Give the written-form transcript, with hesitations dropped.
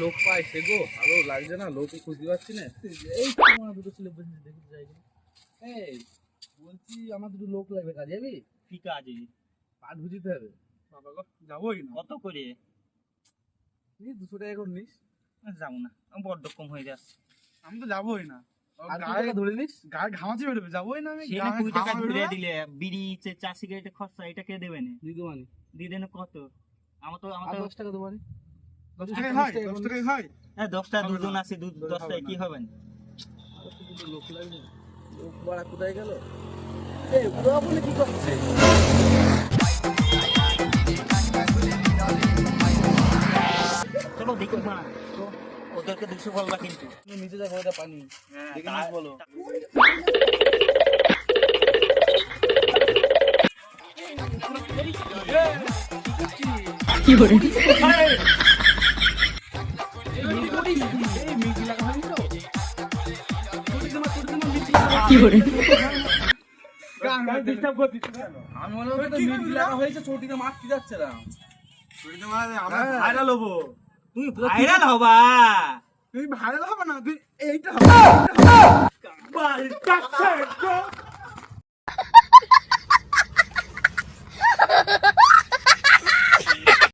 লোক পাই সে গো ভালো লাগছে না, লোক খুঁজতে পারছি না। এই দুটো ছেলে দেখতে যাই। এই বলছি আমার দুটো লোক লাগবে, কাজে যাবি? কি কাজে? পাট ভুজিতে হবে। বাবা গো যাবোই না। কত করে? 200 টাকা করে নিস। যাবো না, বড্ড কম হয়ে যাচ্ছে। আমি তো যাবোই না। আর টাকা ধরে নিস, গায়ে ঘামাচি বেরোবে, যাবোই না আমি। সেখানে 20 টাকা ঘুরে দিলে বিড়ি 4 সিগারেটের খরচা এটা কে দেবে না? দিতে মানে দিয়ে দেন কত? আমার তো 10 টাকা দেবো। 10 টাকায় হয়, 10 টাকায় হয়। হ্যাঁ 10টা দুজন আছে, 10টায় কি হবে না? লোক লাগবে, লোক বাড়া কোথায় গেল? এই বুড়া বলে কি করছে? চলো দেখি না, ওদেরকে 200 বলবা কিন্তু। নিচে যাবো, ওটা পানি দেখে নিস বলো। কি করে কি করে আমি মনে হচ্ছে মিট লাগা হয়েছে, ছোটিতে মারতে যাচ্ছে না। আমরা ভাইরাল হবো। তুমি ভাইরাল হবা? তুই ভাইরাল হবে না, তুই এইটা হবে।